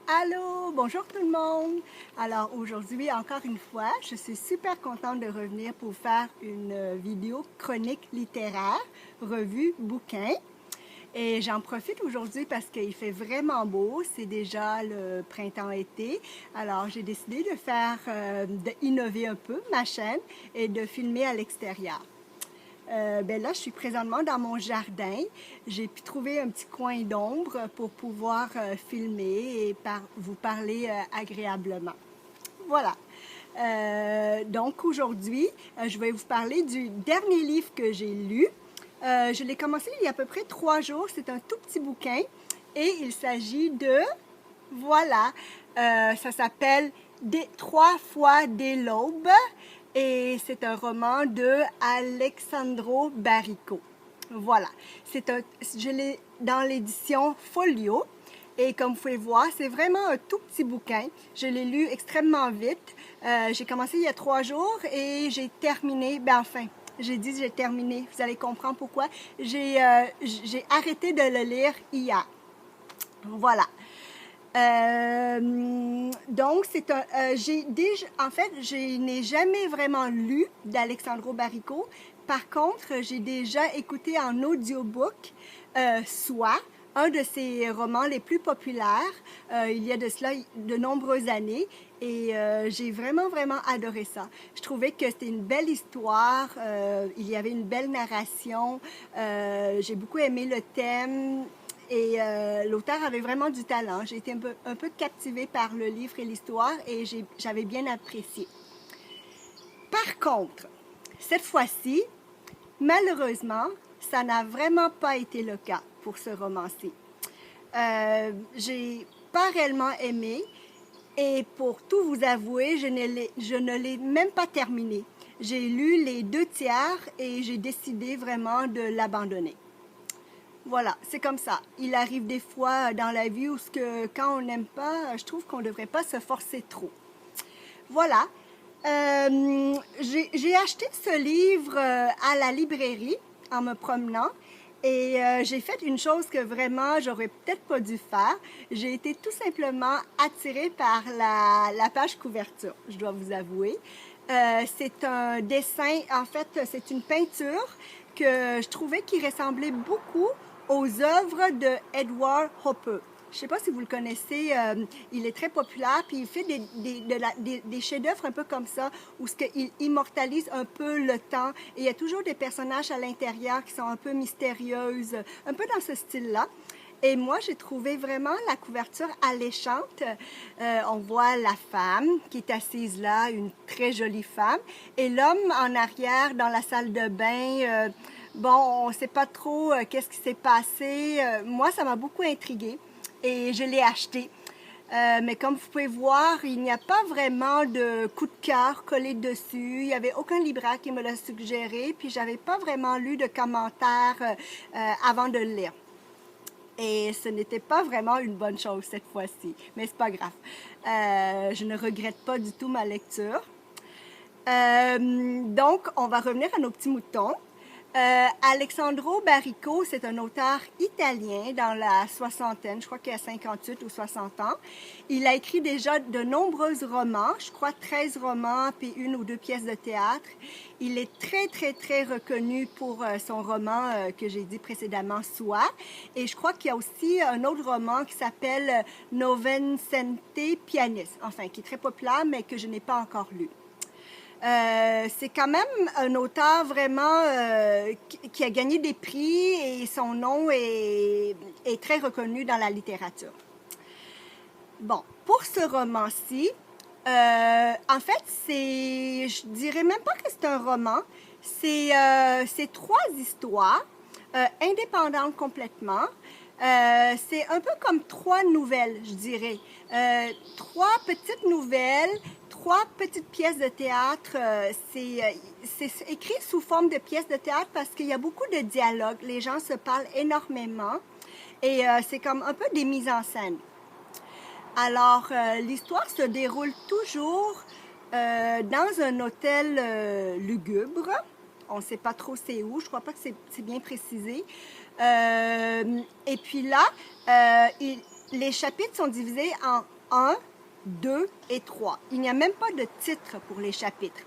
Allô, bonjour tout le monde. Alors aujourd'hui, encore une fois, je suis super contente de revenir pour faire une vidéo chronique littéraire, revue bouquin. Et j'en profite aujourd'hui parce qu'il fait vraiment beau, c'est déjà le printemps-été. Alors j'ai décidé de d'innover un peu ma chaîne et de filmer à l'extérieur. Ben là, je suis présentement dans mon jardin. J'ai pu trouver un petit coin d'ombre pour pouvoir filmer et vous parler agréablement. Voilà. Donc aujourd'hui, je vais vous parler du dernier livre que j'ai lu. Je l'ai commencé il y a à peu près 3 jours. C'est un tout petit bouquin et il s'agit de, voilà, ça s'appelle Trois fois dès l'aube et c'est un roman de Alexandro Baricco. Voilà, je l'ai dans l'édition Folio et comme vous pouvez voir, c'est vraiment un tout petit bouquin. Je l'ai lu extrêmement vite. J'ai commencé il y a 3 jours et j'ai terminé, ben enfin, j'ai dit que j'ai terminé. Vous allez comprendre pourquoi. J'ai arrêté de le lire hier. Voilà. Donc, en fait, je n'ai jamais vraiment lu d'Alexandro Baricco. Par contre, j'ai déjà écouté en audiobook Soi, un de ses romans les plus populaires, il y a de cela de nombreuses années. Et j'ai vraiment, vraiment adoré ça. Je trouvais que c'était une belle histoire, il y avait une belle narration, j'ai beaucoup aimé le thème. Et l'auteur avait vraiment du talent. J'ai été un peu captivée par le livre et l'histoire et j'avais bien apprécié. Par contre, cette fois-ci, malheureusement, ça n'a vraiment pas été le cas pour ce roman-ci. J'ai pas réellement aimé et pour tout vous avouer, je ne l'ai même pas terminé. J'ai lu les 2 tiers et j'ai décidé vraiment de l'abandonner. Voilà, c'est comme ça. Il arrive des fois dans la vie où quand on n'aime pas, je trouve qu'on ne devrait pas se forcer trop. Voilà. J'ai acheté ce livre à la librairie en me promenant et j'ai fait une chose que vraiment j'aurais peut-être pas dû faire. J'ai été tout simplement attirée par la page couverture, je dois vous avouer. C'est un dessin, en fait, c'est une peinture que je trouvais qui ressemblait beaucoup aux œuvres de Edward Hopper. Je ne sais pas si vous le connaissez, il est très populaire, puis il fait des chefs-d'œuvre un peu comme ça, où il immortalise un peu le temps, et il y a toujours des personnages à l'intérieur qui sont un peu mystérieuses, un peu dans ce style-là. Et moi, j'ai trouvé vraiment la couverture alléchante. On voit la femme qui est assise là, une très jolie femme, et l'homme en arrière dans la salle de bain. Bon, on ne sait pas trop qu'est-ce qui s'est passé. Moi, ça m'a beaucoup intriguée et je l'ai acheté. Mais comme vous pouvez voir, il n'y a pas vraiment de coup de cœur collé dessus. Il n'y avait aucun libraire qui me l'a suggéré, puis j'avais pas vraiment lu de commentaires avant de le lire. Et ce n'était pas vraiment une bonne chose cette fois-ci, mais c'est pas grave. Je ne regrette pas du tout ma lecture. Donc, on va revenir à nos petits moutons. Alexandro Baricco, c'est un auteur italien dans la soixantaine, je crois qu'il a 58 ou 60 ans. Il a écrit déjà de nombreux romans, je crois 13 romans, puis 1 ou 2 pièces de théâtre. Il est très, très, très reconnu pour son roman que j'ai dit précédemment, Soi. Et je crois qu'il y a aussi un autre roman qui s'appelle Novecento Pianis, enfin, qui est très populaire, mais que je n'ai pas encore lu. C'est quand même un auteur vraiment qui a gagné des prix et son nom est très reconnu dans la littérature. Bon, pour ce roman-ci, en fait, je dirais même pas que c'est un roman, c'est 3 histoires indépendantes complètement. C'est un peu comme 3 nouvelles, je dirais. 3 petites nouvelles, 3 petites pièces de théâtre. C'est écrit sous forme de pièces de théâtre parce qu'il y a beaucoup de dialogues. Les gens se parlent énormément et c'est comme un peu des mises en scène. Alors, l'histoire se déroule toujours dans un hôtel lugubre. On ne sait pas trop c'est où, je ne crois pas que c'est bien précisé. Et puis là, les chapitres sont divisés en 1, 2 et 3. Il n'y a même pas de titre pour les chapitres.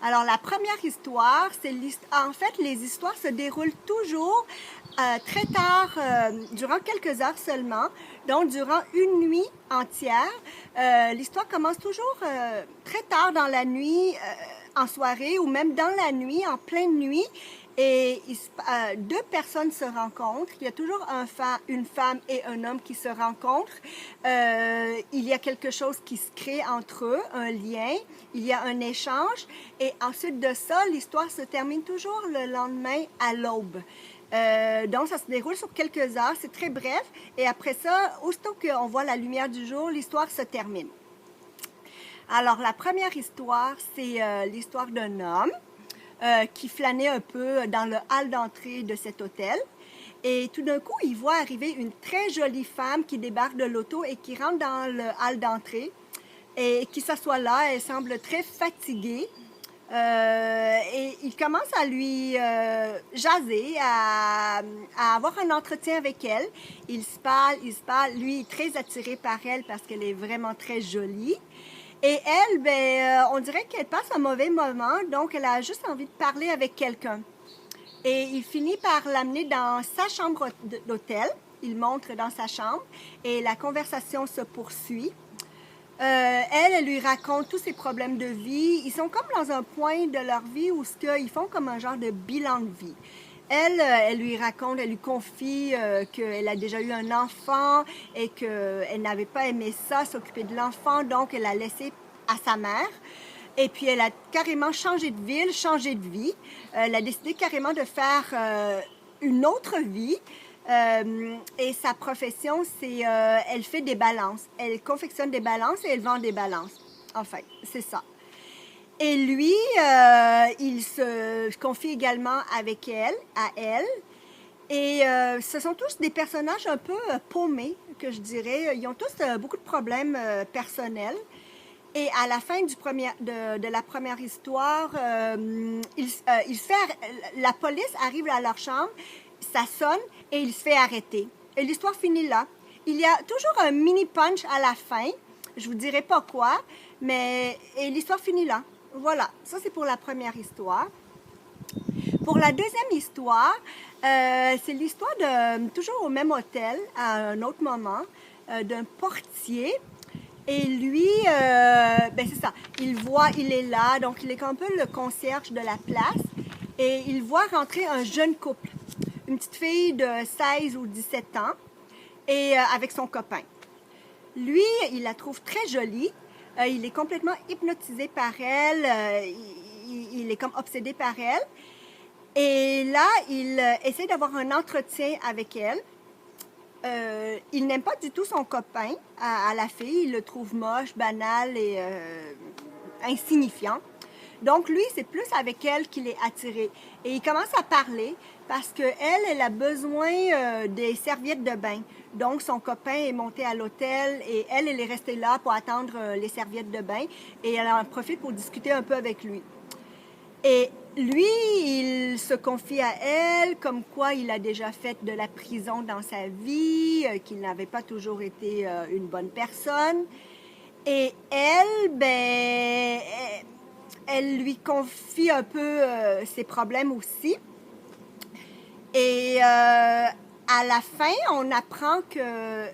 Alors, la première histoire, c'est en fait, les histoires se déroulent toujours très tard, durant quelques heures seulement, donc durant une nuit entière. L'histoire commence toujours très tard dans la nuit, en soirée ou même dans la nuit, en pleine nuit. Et deux personnes se rencontrent. Il y a toujours une femme et un homme qui se rencontrent. Il y a quelque chose qui se crée entre eux, un lien. Il y a un échange. Et ensuite de ça, l'histoire se termine toujours le lendemain à l'aube. Donc, ça se déroule sur quelques heures. C'est très bref. Et après ça, aussitôt qu'on voit la lumière du jour, l'histoire se termine. Alors, la première histoire, c'est l'histoire d'un homme qui flânait un peu dans le hall d'entrée de cet hôtel. Et tout d'un coup, il voit arriver une très jolie femme qui débarque de l'auto et qui rentre dans le hall d'entrée et qui s'assoit là. Elle semble très fatiguée. Et il commence à lui jaser, à avoir un entretien avec elle. Il se parle. Lui est très attiré par elle parce qu'elle est vraiment très jolie. Et elle, on dirait qu'elle passe un mauvais moment, donc elle a juste envie de parler avec quelqu'un. Et il finit par l'amener dans sa chambre d'hôtel. Il montre dans sa chambre et la conversation se poursuit. Elle lui raconte tous ses problèmes de vie. Ils sont comme dans un point de leur vie où ils font comme un genre de bilan de vie. Elle lui raconte, elle lui confie qu'elle a déjà eu un enfant et qu'elle n'avait pas aimé ça, s'occuper de l'enfant, donc elle l'a laissé à sa mère. Et puis elle a carrément changé de ville, changé de vie. Elle a décidé carrément de faire une autre vie. Et sa profession, c'est elle fait des balances. Elle confectionne des balances et elle vend des balances. Enfin, c'est ça. Et lui, il se confie également avec elle, à elle. Et ce sont tous des personnages un peu paumés, que je dirais. Ils ont tous beaucoup de problèmes personnels. Et à la fin de la première histoire, la police arrive à leur chambre, ça sonne et il se fait arrêter. Et l'histoire finit là. Il y a toujours un mini punch à la fin. Je vous dirai pas quoi, mais l'histoire finit là. Voilà, ça c'est pour la première histoire. Pour la deuxième histoire, c'est l'histoire toujours au même hôtel, à un autre moment, d'un portier. Et lui, c'est ça, il est là, donc il est un peu le concierge de la place. Et il voit rentrer un jeune couple, une petite fille de 16 ou 17 ans, et avec son copain. Lui, il la trouve très jolie. Il est complètement hypnotisé par elle. Il est comme obsédé par elle. Et là, il essaie d'avoir un entretien avec elle. Il n'aime pas du tout son copain à la fille. Il le trouve moche, banal et insignifiant. Donc, lui, c'est plus avec elle qu'il est attiré. Et il commence à parler parce qu'elle a besoin des serviettes de bain. Donc, son copain est monté à l'hôtel et elle est restée là pour attendre les serviettes de bain. Et elle en profite pour discuter un peu avec lui. Et lui, il se confie à elle comme quoi il a déjà fait de la prison dans sa vie, qu'il n'avait pas toujours été une bonne personne. Et elle, elle lui confie un peu ses problèmes aussi. Et à la fin, on apprend qu'elle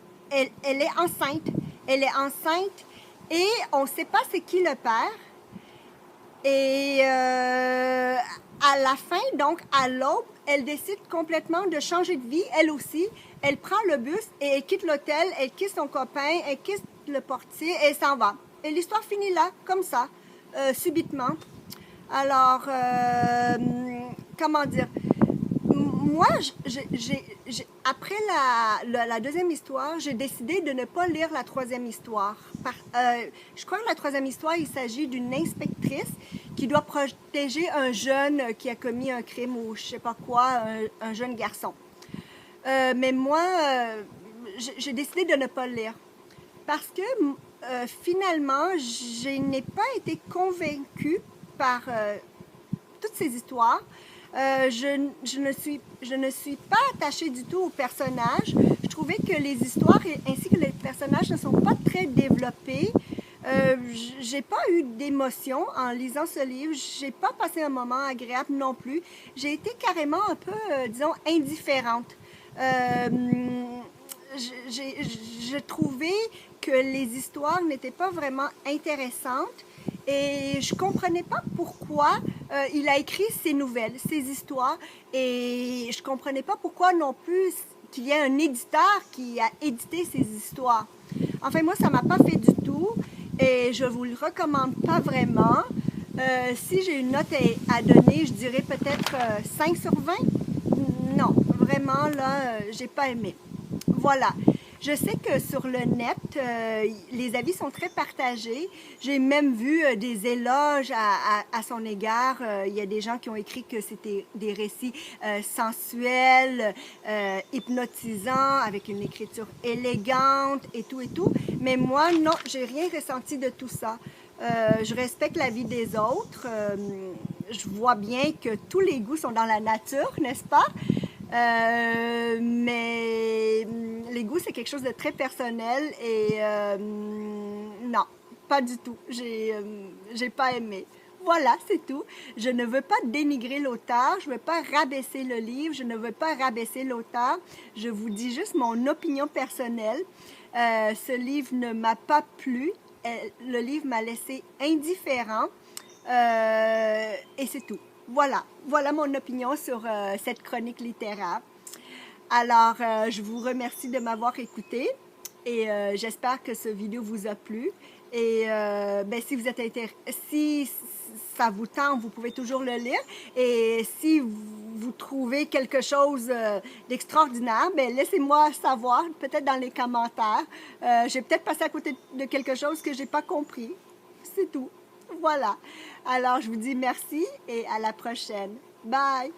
est enceinte. Elle est enceinte et on ne sait pas c'est qui le père. Et à la fin, donc à l'aube, elle décide complètement de changer de vie, elle aussi. Elle prend le bus et elle quitte l'hôtel, elle quitte son copain, elle quitte le portier et elle s'en va. Et l'histoire finit là, comme ça, subitement. Alors, comment dire? Moi, après la deuxième histoire, j'ai décidé de ne pas lire la troisième histoire. Je crois que la troisième histoire, il s'agit d'une inspectrice qui doit protéger un jeune qui a commis un crime ou je sais pas quoi, un jeune garçon. Mais moi, j'ai décidé de ne pas le lire. Parce que finalement, je n'ai pas été convaincue par toutes ces histoires. Je ne suis pas attachée du tout au personnage. Je trouvais que les histoires ainsi que les personnages ne sont pas très développés. J'ai pas eu d'émotion en lisant ce livre. J'ai pas passé un moment agréable non plus. J'ai été carrément un peu, disons, indifférente. Euh, je trouvais que les histoires n'étaient pas vraiment intéressantes et je comprenais pas pourquoi il a écrit ces nouvelles, ces histoires, et je comprenais pas pourquoi non plus qu'il y ait un éditeur qui a édité ces histoires. Enfin, moi, ça m'a pas fait du tout et je vous le recommande pas vraiment. Si j'ai une note à donner, je dirais peut-être 5 sur 20. Non, vraiment, là, j'ai pas aimé. Voilà. Je sais que sur le net, les avis sont très partagés. J'ai même vu des éloges à son égard. Il y a des gens qui ont écrit que c'était des récits sensuels, hypnotisants, avec une écriture élégante et tout et tout. Mais moi, non, j'ai rien ressenti de tout ça. Je respecte la vie des autres. Je vois bien que tous les goûts sont dans la nature, n'est-ce pas? Mais les goûts, c'est quelque chose de très personnel et non, pas du tout. J'ai pas aimé. Voilà, c'est tout. Je ne veux pas dénigrer l'auteur, je ne veux pas rabaisser le livre, je ne veux pas rabaisser l'auteur. Je vous dis juste mon opinion personnelle. Ce livre ne m'a pas plu. Le livre m'a laissé indifférent. Et c'est tout. Voilà, voilà mon opinion sur cette chronique littéraire. Alors, je vous remercie de m'avoir écouté et j'espère que cette vidéo vous a plu. Et ben, si vous êtes si ça vous tente, vous pouvez toujours le lire. Et si vous trouvez quelque chose d'extraordinaire, ben, laissez-moi savoir, peut-être dans les commentaires. J'ai peut-être passé à côté de quelque chose que je n'ai pas compris. C'est tout. Voilà. Alors, je vous dis merci et à la prochaine. Bye!